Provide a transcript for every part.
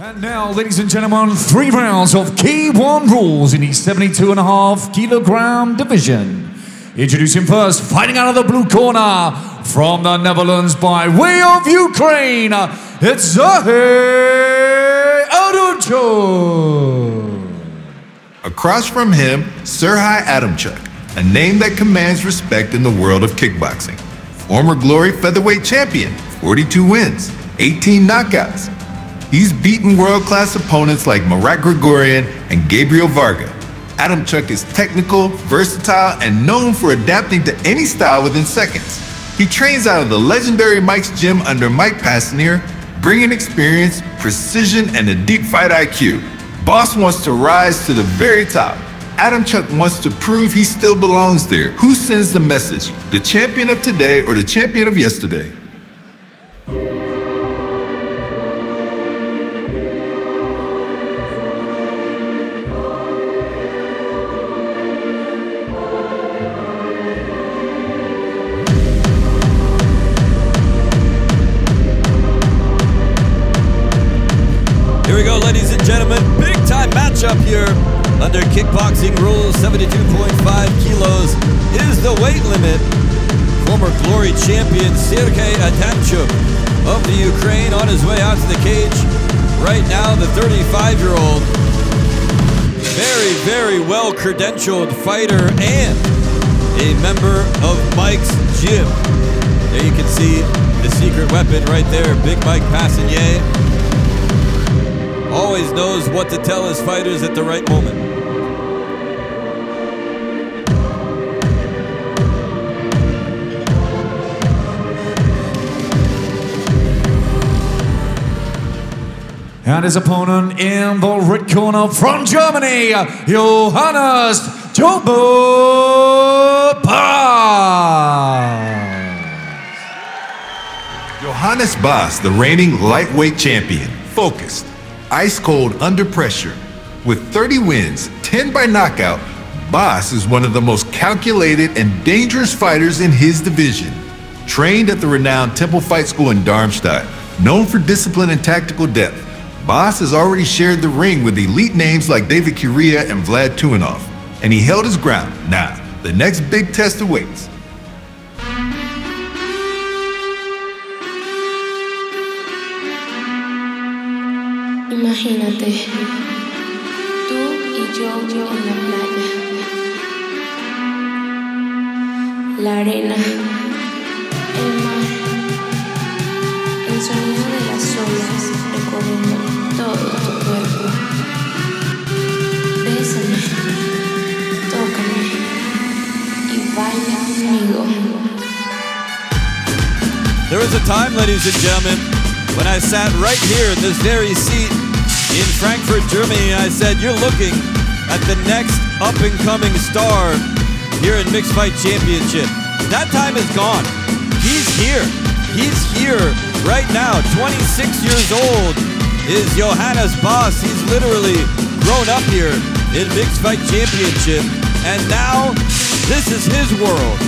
And now, ladies and gentlemen, 3 rounds of K1 rules in the 72.5 kilogram division. Introducing first, fighting out of the blue corner, from the Netherlands by way of Ukraine, it's Serhii Adamchuk. Across from him, Serhii Adamchuk, a name that commands respect in the world of kickboxing. Former Glory featherweight champion, 42 wins, 18 knockouts. He's beaten world-class opponents like Marat Grigorian and Gabriel Varga. Adamchuk is technical, versatile, and known for adapting to any style within seconds. He trains out of the legendary Mike's gym under Mike Pasnier, bringing experience, precision, and a deep fight IQ. Baas wants to rise to the very top. Adamchuk wants to prove he still belongs there. Who sends the message? The champion of today or the champion of yesterday? Here we go, ladies and gentlemen, big time matchup here under kickboxing rules. 72.5 kilos is the weight limit. Former Glory champion Serhii Adamchuk of the Ukraine on his way out to the cage. Right now, the 35-year-old, very, very well credentialed fighter and a member of Mike's gym. There you can see the secret weapon right there, Big Mike Pasnier. Always knows what to tell his fighters at the right moment. And his opponent in the red corner from Germany, Johannes Baas. Johannes Baas, the reigning lightweight champion, focused, ice cold under pressure. With 30 wins, 10 by knockout, Baas is one of the most calculated and dangerous fighters in his division. Trained at the renowned Temple Fight School in Darmstadt, known for discipline and tactical depth, Baas has already shared the ring with elite names like David Kiria and Vlad Tuinov, and he held his ground. Now, the next big test awaits. Imagínate, tú y yo en la playa, la arena, el mar, el sonido de las olas recorriendo todo tu cuerpo. Bésame, tócame y baila conmigo. There was a time, ladies and gentlemen, when I sat right here in this very seat in Frankfurt, Germany, and I said, you're looking at the next up-and-coming star here in Mixed Fight Championship. That time is gone. He's here. He's here right now. 26 years old is Johannes Baas. He's literally grown up here in Mixed Fight Championship, and now this is his world.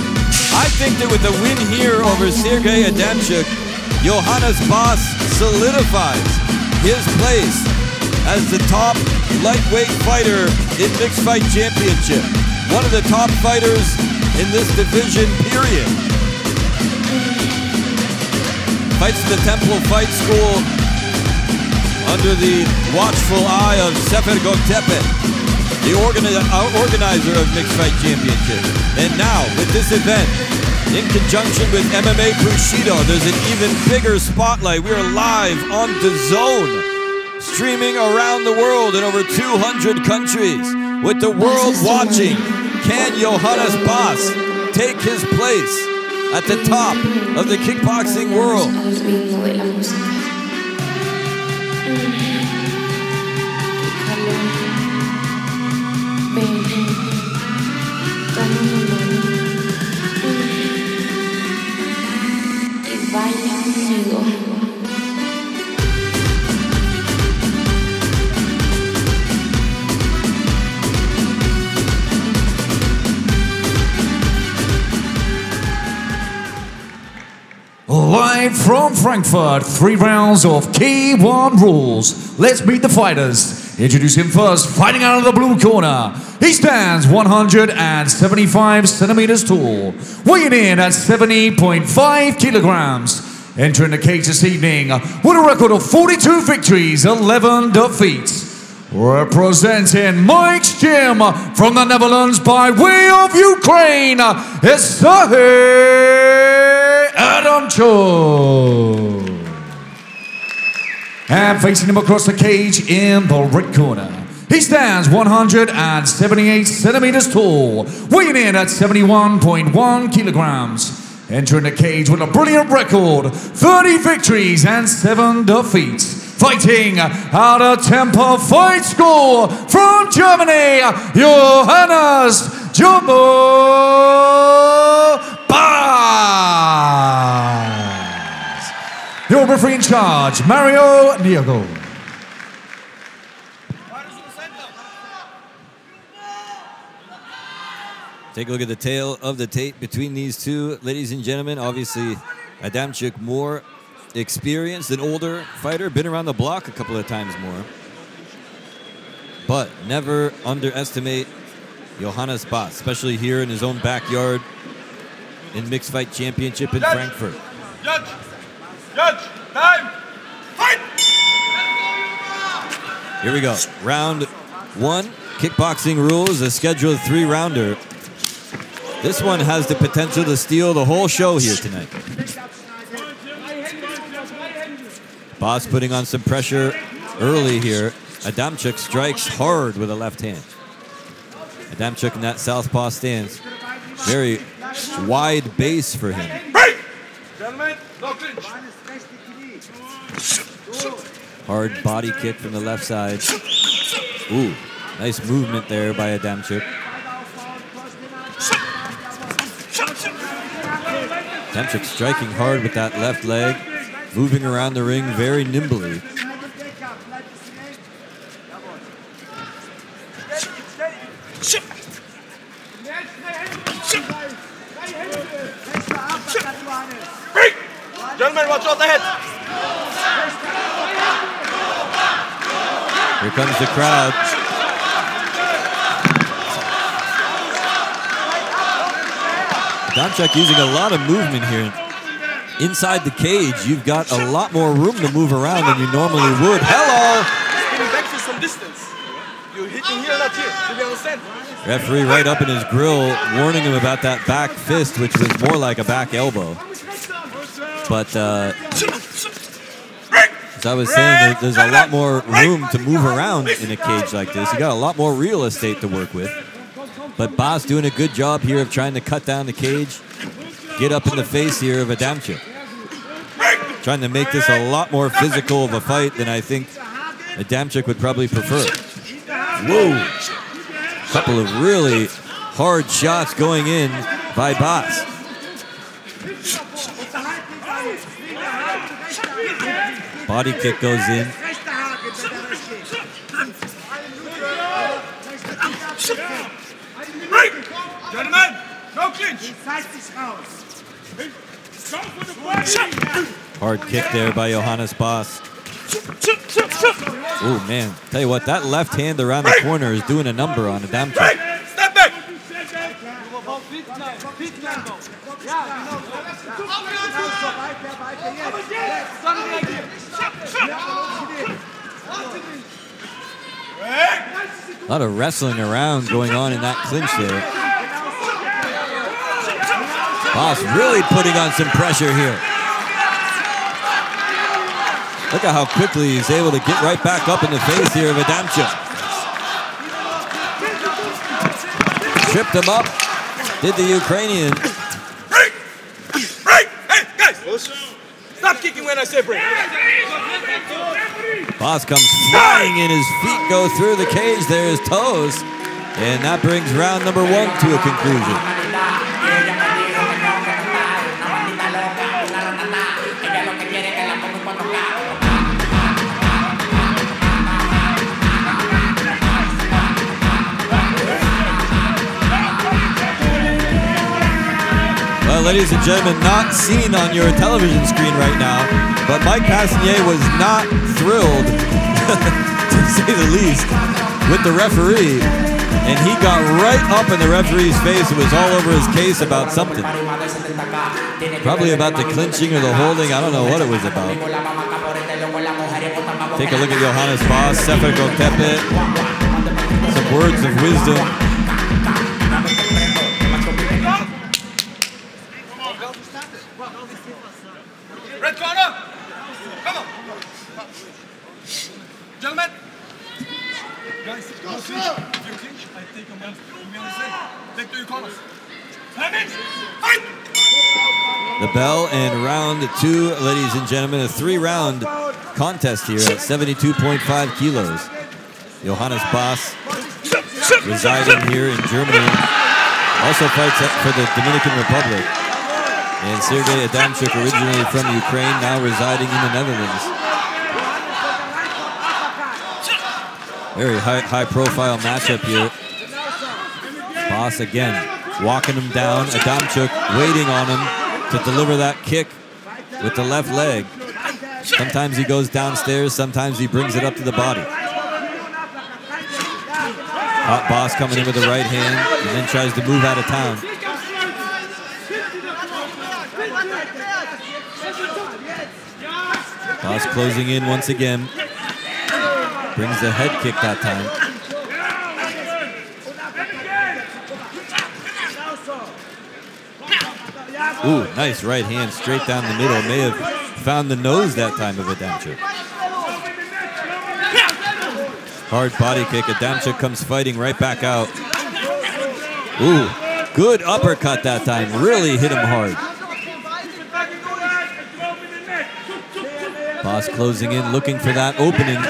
I think that with a win here over Serhii Adamchuk, Johannes Baas solidifies his place as the top lightweight fighter in Mixed Fight Championship. One of the top fighters in this division, period. Fights in the Temple Fight School under the watchful eye of Sefer Goktepe, the organizer of Mixed Fight Championship. And now, with this event, in conjunction with MMA Bushido, there's an even bigger spotlight. We are live on DAZN, streaming around the world in over 200 countries, with the world watching. Can Johannes Baas take his place at the top of the kickboxing world? Live Live from Frankfurt, 3 rounds of K1 rules. Let's meet the fighters. Introduce him first, fighting out of the blue corner. He stands 175 centimeters tall, weighing in at 70.5 kilograms. Entering the cage this evening with a record of 42 victories, 11 defeats. Representing Mike's Gym from the Netherlands by way of Ukraine, it's Serhii Adamchuk. And facing him across the cage in the red corner, he stands 178 centimeters tall, weighing in at 71.1 kilograms. Entering the cage with a brilliant record, 30 victories and 7 defeats. Fighting out of Temple Fight School from Germany, Johannes Baas. Your referee in charge, Mario Niago. Take a look at the tail of the tape between these two, ladies and gentlemen. Obviously, Adamchuk more experienced, an older fighter, been around the block a couple of times more. But never underestimate Johannes Baas, especially here in his own backyard in Mixed Fight Championship in Frankfurt. Judge, time, fight! Here we go, round 1, kickboxing rules, a scheduled 3-rounder. This one has the potential to steal the whole show here tonight. Baas putting on some pressure early here. Adamchuk strikes hard with a left hand. Adamchuk in that southpaw stance. Very wide base for him. Hard body kick from the left side. Ooh, nice movement there by Adamchuk. Adamchuk striking hard with that left leg, moving around the ring very nimbly. Gentlemen, watch out ahead. Here comes the crowd. Adamchuk using a lot of movement here. Inside the cage, you've got a lot more room to move around than you normally would. Hello! Spinning back to some distance. You're hitting here, not here. Do you understand? Referee right up in his grill, warning him about that back fist, which was more like a back elbow. But as I was saying, there's a lot more room to move around in a cage like this. You got a lot more real estate to work with. But Baas doing a good job here of trying to cut down the cage, get up in the face here of Adamchuk. Trying to make this a lot more physical of a fight than I think Adamchuk would probably prefer. Whoa! Couple of really hard shots going in by Baas. Body kick goes in. Gentlemen, no clinch. Hard kick there by Johannes Baas. Oh man, tell you what, that left hand around the corner is doing a number on Adamchuk. Step back. A lot of wrestling around going on in that clinch there. Baas really putting on some pressure here. Look at how quickly he's able to get right back up in the face here of Adamchuk. Tripped him up, did the Ukrainian. Break! Break! Hey, guys! Stop kicking when I say break. Baas comes flying in, his feet go through the cage, there his toes. And that brings round number 1 to a conclusion. Well, ladies and gentlemen, not seen on your television screen right now, but Mike Passanier was not thrilled, to say the least, with the referee. And he got right up in the referee's face. It was all over his case about something. Probably about the clinching or the holding. I don't know what it was about. Take a look at Johannes Baas, Serhii Adamchuk. Some words of wisdom. Red corner! Come on! Gentlemen! Guys, if you clinch, I take a man. You understand? Take 2 corners. 5 minutes! Fight! The bell and round 2, ladies and gentlemen. A 3-round contest here at 72.5 kilos. Johannes Baas, residing here in Germany, also fights for the Dominican Republic. And Serhii Adamchuk, originally from Ukraine, now residing in the Netherlands. Very high-profile matchup here. Baas again, walking him down. Adamchuk waiting on him to deliver that kick with the left leg. Sometimes he goes downstairs, sometimes he brings it up to the body. Hot Baas coming in with the right hand and then tries to move out of town. Baas closing in once again. Brings the head kick that time. Ooh, nice right hand straight down the middle. May have found the nose that time of Adamchuk. Hard body kick. Adamchuk comes fighting right back out. Ooh, good uppercut that time. Really hit him hard. Baas closing in, looking for that opening.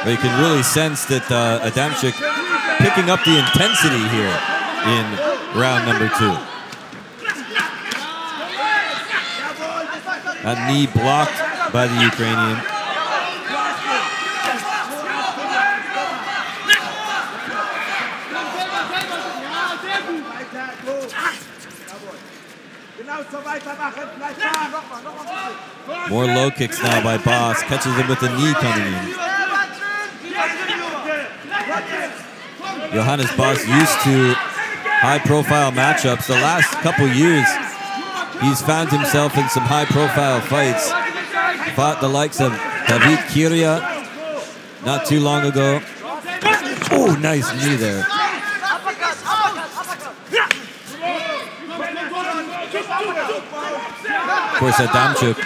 But you can really sense that Adamchuk picking up the intensity here in round number 2. That knee blocked by the Ukrainian. More low kicks now by Baas. Catches him with the knee coming in. Johannes Baas used to high-profile matchups. The last couple years, he's found himself in some high-profile fights. Fought the likes of David Kiria not too long ago. Oh, nice knee there. Of course, Adamchuk,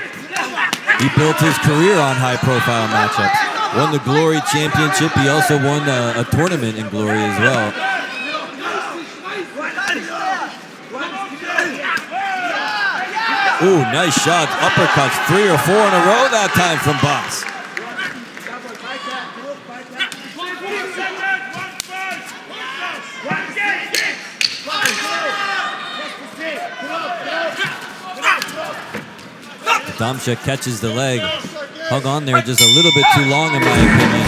he built his career on high-profile matchups. Won the Glory Championship. He also won a tournament in Glory as well. Ooh, nice shots, uppercuts, 3 or 4 in a row that time from Baas. Adamchuk catches the leg. Hung on there just a little bit too long in my opinion.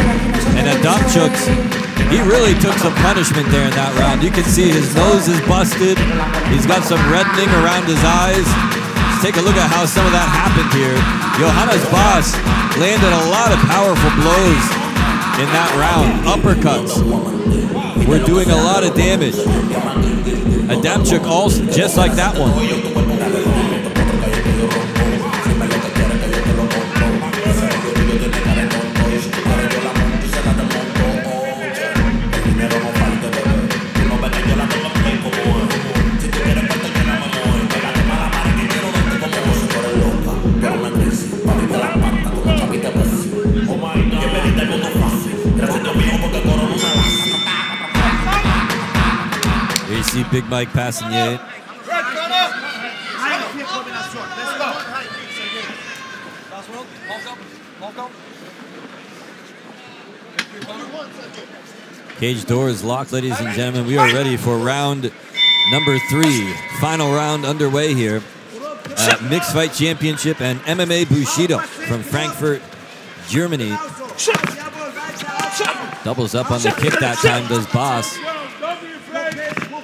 And Adamchuk, he really took some punishment there in that round. You can see his nose is busted. He's got some reddening around his eyes. Let's take a look at how some of that happened here. Johannes Baas landed a lot of powerful blows in that round. Uppercuts were doing a lot of damage. Adamchuk also, just like that one. We see Big Mike Passanier. Cage door is locked, ladies and gentlemen. We are ready for round number 3. Final round underway here at Mixed Fight Championship and MMA Bushido from Frankfurt, Germany. Doubles up on the kick that time, does Baas.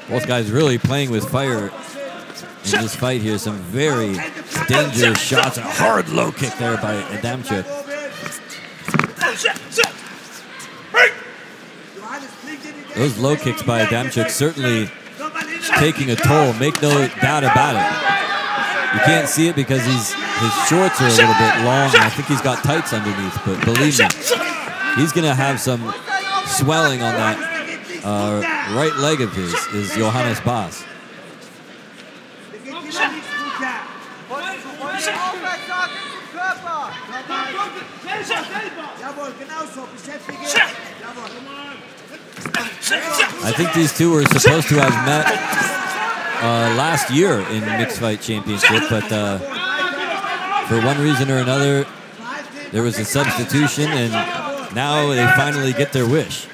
Both guys really playing with fire in this fight here. Some very dangerous shots. A hard low kick there by Adamchuk. Those low kicks by Adamchuk certainly taking a toll. Make no doubt about it. You can't see it because his shorts are a little bit long. I think he's got tights underneath, but believe me, he's going to have some swelling on that right leg of his, is Johannes Baas. I think these two were supposed to have met last year in Mixed Fight Championship, but for one reason or another, there was a substitution, and now they finally get their wish.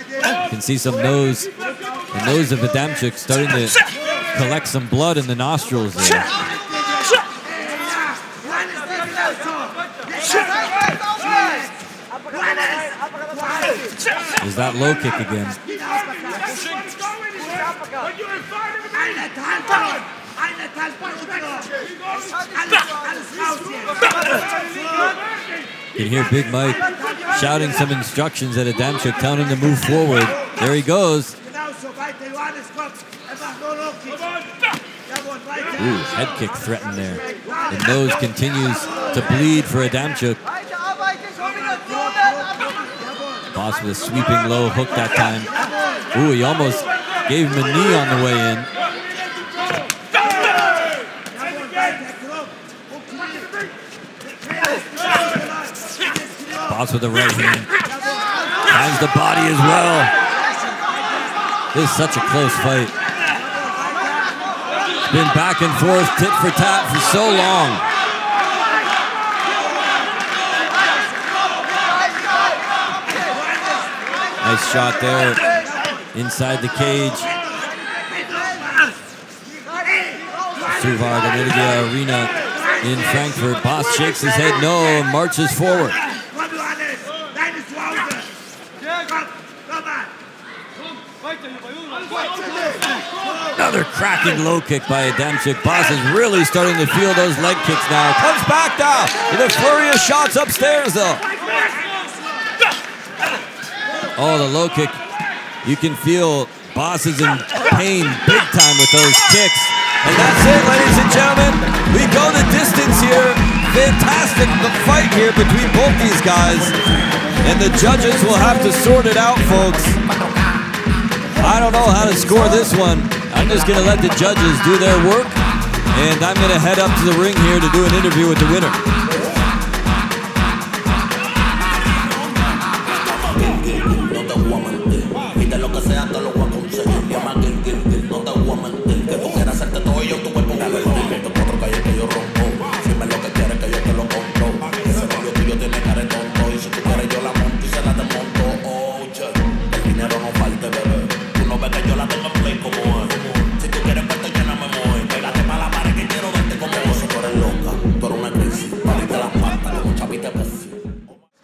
You can see the nose of Adamchuk starting to collect some blood in the nostrils there. There's that low kick again. You can hear Big Mike shouting some instructions at Adamchuk, telling him to move forward. There he goes. Ooh, head kick threatened there. The nose continues to bleed for Adamchuk. Baas with a sweeping low hook that time. Ooh, he almost gave him a knee on the way in. Baas with the right hand. Finds the body as well. This is such a close fight. It's been back and forth, tit for tat for so long. Nice shot there inside the cage. Süwag, Energie Arena in Frankfurt. Baas shakes his head no and marches forward. Another cracking low kick by Adamchuk. Baas is really starting to feel those leg kicks now. Comes back now with a flurry of shots upstairs though. Oh, the low kick. You can feel Baas is in pain big time with those kicks. And that's it, ladies and gentlemen. We go the distance here. Fantastic fight here between both these guys. And the judges will have to sort it out, folks. I don't know how to score this one. I'm just going to let the judges do their work. And I'm going to head up to the ring here to do an interview with the winner.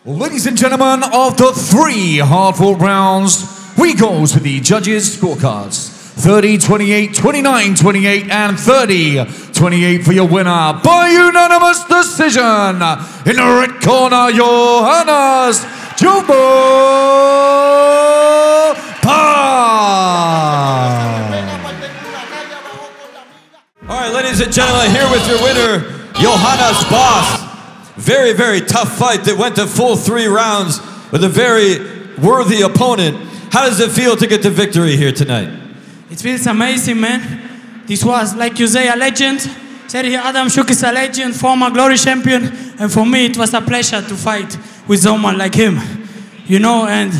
Ladies and gentlemen, after 3 hard-fought rounds, we go to the judges' scorecards. 30, 28, 29, 28, and 30, 28 for your winner by unanimous decision. In the red corner, Johannes Baas. All right, ladies and gentlemen, here with your winner, Johannes Baas. Very, very tough fight that went to full 3 rounds with a very worthy opponent. How does it feel to get the victory here tonight? It feels amazing, man. This was, like you say, a legend. Serhii Adamchuk is a legend, former glory champion. And for me, it was a pleasure to fight with someone like him. You know, and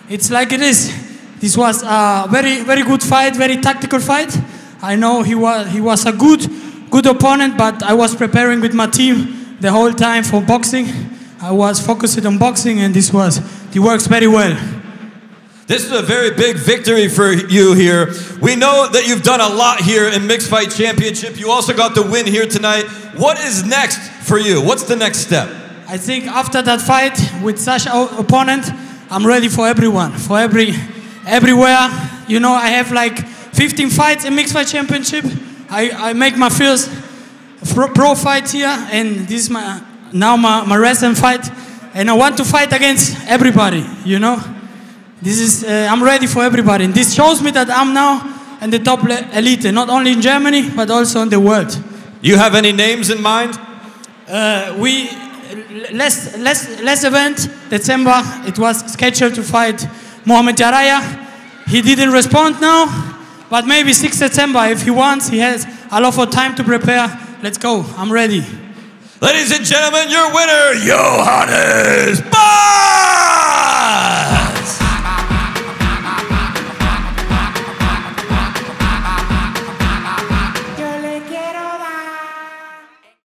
it's like it is. This was a very, very good fight, very tactical fight. I know he was a good opponent, but I was preparing with my team the whole time for boxing. I was focused on boxing, and it works very well. This is a very big victory for you here. We know that you've done a lot here in Mixed Fight Championship. You also got the win here tonight. What is next for you? What's the next step? I think after that fight with such an opponent, I'm ready for everyone, for everywhere. You know, I have like 15 fights in mixed fight championship. I make my first pro fight here, and this is my recent fight, and I want to fight against everybody. You know, this is I'm ready for everybody, and this shows me that I'm now in the top elite, not only in Germany but also in the world. You have any names in mind? Last event, December, it was scheduled to fight Mohamed Jaraya. He didn't respond now, but maybe 6 December, if he wants, he has a lot of time to prepare. Let's go, I'm ready. Ladies and gentlemen, your winner, Johannes Baas!